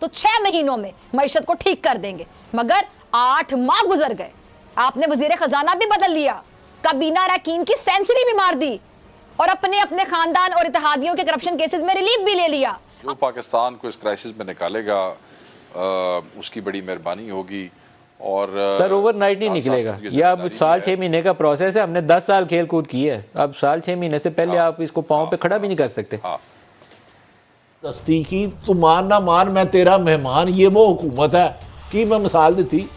तो 6 महीनों में मईशत को ठीक कर देंगे, मगर 8 माह गुजर गए। आपने वजीर खजाना भी बदल लिया, काबीना अरकान की सेंचुरी भी मार दी और अपने अपने खानदान और इत्तेहादियों के करप्शन केसेस में रिलीफ भी ले लिया। जो पाकिस्तान को इस क्राइसिस में निकालेगा उसकी बड़ी मेहरबानी होगी। और सर ओवरनाइट नहीं निकलेगा, यह अब साल 6 महीने का प्रोसेस है। हमने 10 साल खेल कूद की है, अब साल 6 महीने से पहले आप इसको पाँव पे खड़ा भी नहीं कर सकते। दस्ती की तू मान ना मान, मैं तेरा मेहमान, ये वो हुकूमत है कि मैं मिसाल दी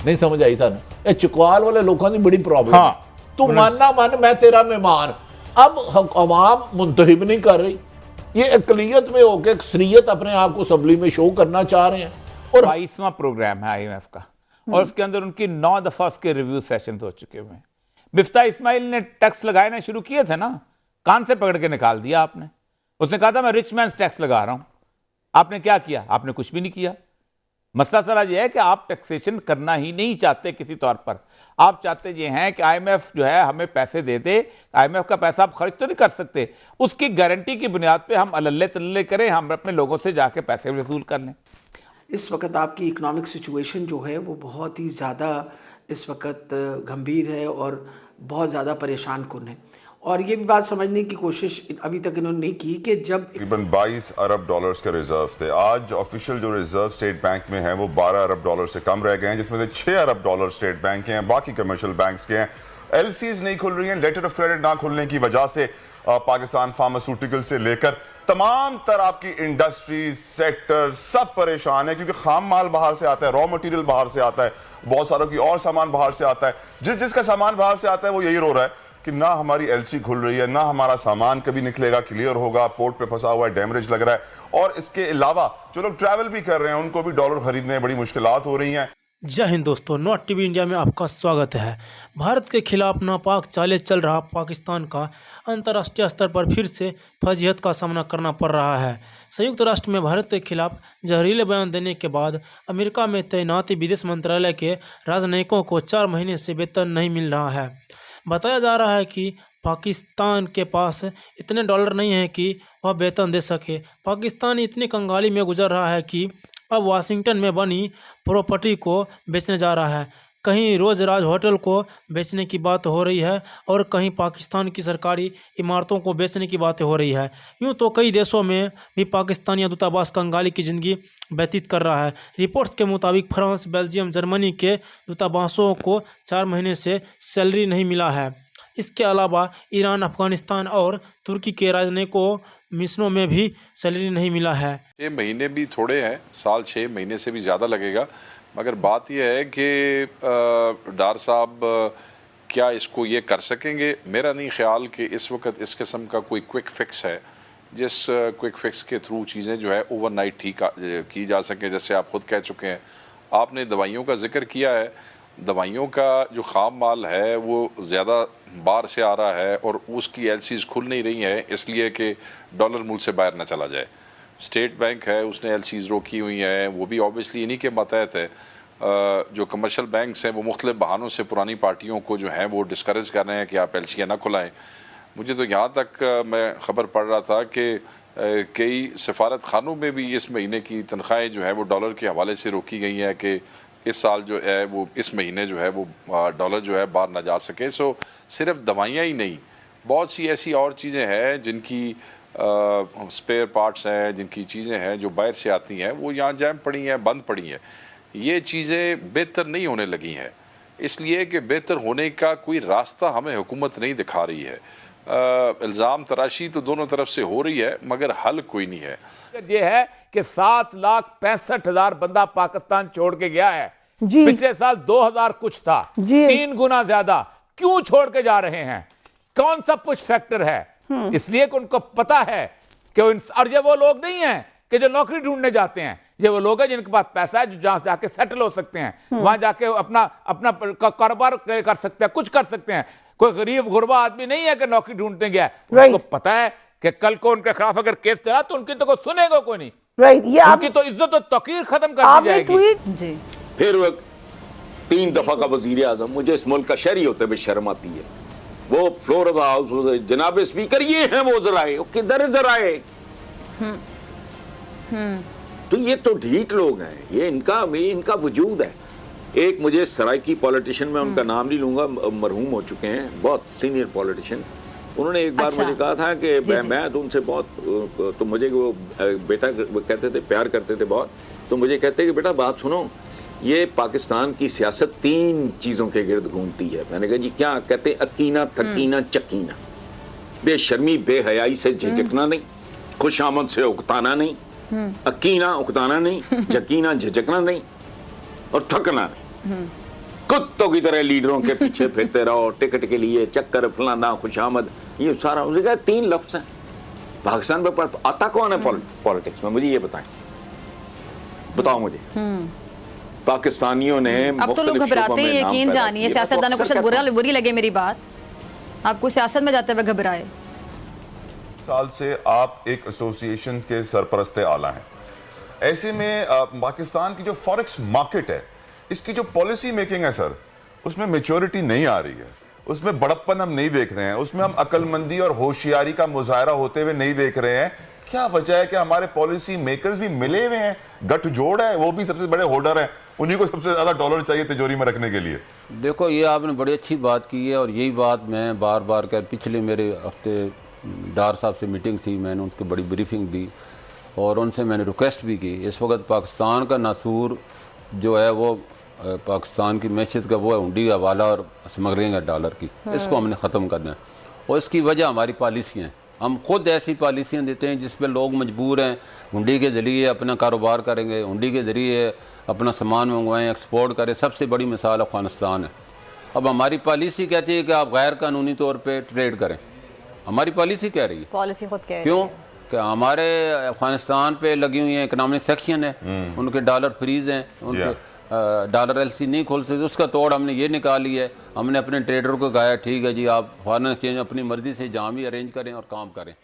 नहीं समझ आई था ना, चुकवाल वाले लोगों की बड़ी प्रॉब्लम है। तू मान ना मान, मैं तेरा मेहमान। अब अवाम मुंतहिब नहीं कर रही, ये अकलियत में होकर अक्सरियत अपने आप को असम्बली में शो करना चाह रहे हैं। और 22वां प्रोग्राम है IMF का, और उसके अंदर उनकी 9 दफा उसके रिव्यू सेशन हो चुके हुए हैं। मिफ्ता इस्माइल ने टैक्स लगाए शुरू किए थे ना, कान से पकड़ के निकाल दिया आपने। उसने कहा था मैं रिच मैन टैक्स लगा रहा हूं, आपने क्या किया? आपने कुछ भी नहीं किया। मसला सारा यह है कि आप टैक्सेशन करना ही नहीं चाहते किसी तौर पर। आप चाहते ये हैं कि IMF जो है हमें पैसे दे दे, IMF का पैसा आप खर्च तो नहीं कर सकते, उसकी गारंटी की बुनियाद पे हम अल्ले तल्ले करें, हम अपने लोगों से जाके पैसे वसूल कर लें। इस वक्त आपकी इकोनॉमिक सिचुएशन जो है वो बहुत ही ज़्यादा इस वक्त गंभीर है और बहुत ज़्यादा परेशान कुन है। और ये भी बात समझने की कोशिश अभी तक इन्होंने नहीं की कि जब तकरीबन 22 अरब डॉलर्स के रिजर्व थे, आज ऑफिशियल जो रिजर्व स्टेट बैंक में है वो 12 अरब डॉलर से कम रह गए हैं, जिसमें से 6 अरब डॉलर स्टेट बैंक के हैं, बाकी कमर्शियल बैंक्स के हैं। LCs नहीं खुल रही हैं, लेटर ऑफ क्रेडिट ना खुलने की वजह से पाकिस्तान फार्मास्यूटिकल से लेकर तमाम तरह आपकी इंडस्ट्रीज सेक्टर सब परेशान है, क्योंकि खाम माल बाहर से आता है, रॉ मटेरियल बाहर से आता है, बहुत सारों की और सामान बाहर से आता है। जिसका सामान बाहर से आता है वो यही रो रहा है कि ना हमारी LC खुल रही है, ना हमारा सामान कभी निकलेगा, क्लियर होगा, पोर्ट पे फंसा हुआ है, डैमेज लग रहा है। और इसके अलावा जो लोग ट्रैवल भी कर रहे हैं उनको भी डॉलर खरीदने में बड़ी मुश्किलात हो रही हैं। जय हिंद दोस्तों, नॉट टीवी इंडिया में आपका स्वागत है। भारत के खिलाफ नापाक चालें चल रहा पाकिस्तान का अंतर्राष्ट्रीय स्तर पर फिर से फजीहत का सामना करना पड़ रहा है। संयुक्त राष्ट्र में भारत के खिलाफ जहरीले बयान देने के बाद अमेरिका में तैनात विदेश मंत्रालय के राजनयिकों को 4 महीने से वेतन नहीं मिल रहा है। बताया जा रहा है कि पाकिस्तान के पास इतने डॉलर नहीं हैं कि वह वेतन दे सके। पाकिस्तान इतनी कंगाली में गुजर रहा है कि अब वाशिंगटन में बनी प्रॉपर्टी को बेचने जा रहा है। कहीं रोज राज होटल को बेचने की बात हो रही है और कहीं पाकिस्तान की सरकारी इमारतों को बेचने की बातें हो रही है। यूँ तो कई देशों में भी पाकिस्तानी दूतावास कंगाली की ज़िंदगी व्यतीत कर रहा है। रिपोर्ट्स के मुताबिक फ्रांस, बेल्जियम, जर्मनी के दूतावासों को 4 महीने से सैलरी नहीं मिला है। इसके अलावा ईरान, अफगानिस्तान और तुर्की के राजनयिकों मिशनों में भी सैलरी नहीं मिला है। 6 महीने भी थोड़े हैं, साल 6 महीने से भी ज़्यादा लगेगा। मगर बात यह है कि डार साहब क्या इसको ये कर सकेंगे? मेरा नहीं ख्याल कि इस वक्त इस किस्म का कोई क्विक फिक्स है जिस क्विक फिक्स के थ्रू चीज़ें जो है ओवरनाइट ठीक की जा सके। जैसे आप ख़ुद कह चुके हैं, आपने दवाइयों का जिक्र किया है। दवाइयों का जो ख़ाम माल है वो ज़्यादा बाहर से आ रहा है और उसकी LCs खुल नहीं रही हैं, इसलिए कि डॉलर मुल्क से बाहर ना चला जाए। स्टेट बैंक है, उसने LCs रोकी हुई हैं, वो भी ऑब्वियसली इन्हीं के मतहत है। जो कमर्शियल बैंक्स हैं वो मुख्तलिफ बहानों से पुरानी पार्टियों को जो है वो डिस्करेज कर रहे हैं कि आप LC ना खुलाएँ। मुझे तो यहाँ तक मैं ख़बर पढ़ रहा था कि कई सफारत खानों में भी इस महीने की तनख्वाहें जो है वो डॉलर के हवाले से रोकी गई हैं कि इस साल जो है वो इस महीने जो है वो डॉलर जो है बाहर ना जा सके। सो सिर्फ दवाइयाँ ही नहीं, बहुत सी ऐसी और चीज़ें हैं जिनकी स्पेयर पार्ट्स हैं, जिनकी चीज़ें हैं जो बाहर से आती हैं, वो यहाँ जैम पड़ी हैं, बंद पड़ी हैं। ये चीज़ें बेहतर नहीं होने लगी हैं, इसलिए कि बेहतर होने का कोई रास्ता हमें हुकूमत नहीं दिखा रही है। इल्ज़ाम तराशी तो दोनों तरफ से हो रही है मगर हल कोई नहीं है। ये है कि 7,65,000 बंदा पाकिस्तान छोड़ के गया है। पिछले साल 2000 कुछ था, 3 गुना ज्यादा। क्यों छोड़ के जा रहे हैं? कौन सा पुश फैक्टर है? इसलिए कि उनको पता है कि और ये वो लोग नहीं हैं कि जो नौकरी ढूंढने जाते हैं, ये वो लोग हैं जिनके पास पैसा है, जो जहां जाके सेटल हो सकते हैं, वहां जाके अपना कारोबार कर सकते हैं, कुछ कर सकते हैं। कोई गरीब गुरबा आदमी नहीं है कि नौकरी ढूंढने गया है। उनको पता है कि कल को उनके खिलाफ अगर केस चला तो उनकी तो कोई सुनेगा कोई नहीं। उनकी तो इज्जत और तौकीर खत्म कर दी जाएगी। जी फिर वो 3 दफा का वजीर आजम, मुझे इस मुल्क का शहरी होते हुए शर्म आती है। वो फ्लोर ऑफ द हाउस, जनाब स्पीकर ये हैं, वो जरा आए, किधर जरा आए। तो ये तो ढीठ लोग हैं, ये इनका वजूद है। एक मुझे सराइकी पॉलिटिशियन, मैं उनका नाम नहीं लूंगा, मरहूम हो चुके हैं, बहुत सीनियर पॉलिटिशियन, उन्होंने एक बार अच्छा। मुझे कहा था कि मैं तो उनसे बहुत, तो मुझे वो बेटा कहते थे, प्यार करते थे बहुत, तो मुझे कहते कि बेटा बात सुनो, ये पाकिस्तान की सियासत 3 चीज़ों के गिर्द घूमती है। मैंने कहा जी क्या? कहते अकीना थकीना चकीना, बेशर्मी बेहयाई से झिझकना नहीं, खुशामद से उकताना नहीं, अकीना उकताना नहीं, झकीना झिझकना नहीं, और थकना नहीं। कुत्तों की तरह लीडरों के पीछे फिरते रहो, टिकट के लिए चक्कर, फलाना, खुशामद, ये सारा। मुझे कहा 3 लफ्ज हैं पाकिस्तान में, आता कौन है पॉलिटिक्स में? मुझे ये बताएं, बताओ मुझे। पाकिस्तानियों ने अब तो लोग घबराते हैं, यकीन जानिए, सियासतदानों को शायद बुरी लगे मेरी बात, आपको सियासत में जाते हुए घबराए। साल से आप एक एसोसिएशन के सरपरस्ते आला हैं, ऐसे में पाकिस्तान की जो फॉरेक्स मार्केट है, इसकी जो पॉलिसी मेकिंग है सर, उसमें मैच्योरिटी नहीं आ रही है, उसमें बड़प्पन हम नहीं देख रहे हैं, उसमें हम अक्लमंदी और होशियारी का मुजाहरा होते हुए नहीं देख रहे हैं। क्या वजह है कि हमारे पॉलिसी मेकर्स भी मिले हुए हैं, गठजोड़ है, वो भी सबसे बड़े होल्डर हैं, उन्हीं को सबसे ज़्यादा डॉलर चाहिए तिजोरी में रखने के लिए? देखो, ये आपने बड़ी अच्छी बात की है, और यही बात मैं बार बार कर, पिछले मेरे हफ्ते डार साहब से मीटिंग थी, मैंने उनको बड़ी ब्रीफिंग दी और उनसे मैंने रिक्वेस्ट भी की। इस वक्त पाकिस्तान का नासूर जो है वो पाकिस्तान की मैशत का वो है हुंडी का हवाला और स्मगलिंग है डॉलर की, इसको हमने ख़त्म करना है। और इसकी वजह हमारी पॉलिसियाँ हैं, हम खुद ऐसी पॉलिसियाँ देते हैं जिस पर लोग मजबूर हैं, हुंडी के ज़रिए अपना कारोबार करेंगे, हुंडी के ज़रिए अपना सामान मंगवाएं, एक्सपोर्ट करें। सबसे बड़ी मिसाल अफ़गानिस्तान है। अब हमारी पॉलिसी कहती है कि आप गैर कानूनी तौर पर ट्रेड करें, हमारी पॉलिसी कह रही है, पॉलिसी खुद कह रही है। क्यों कि हमारे अफगानिस्तान पे लगी हुई है इकोनॉमिक सेक्शन है, उनके डॉलर फ्रीज हैं, उनके डॉलर एलसी नहीं खोल सकते, उसका तोड़ हमने ये निकाली है। हमने अपने ट्रेडर को कहा ठीक है जी, आप फॉरेन एक्सचेंज अपनी मर्जी से जहाँ भी अरेंज करें और काम करें।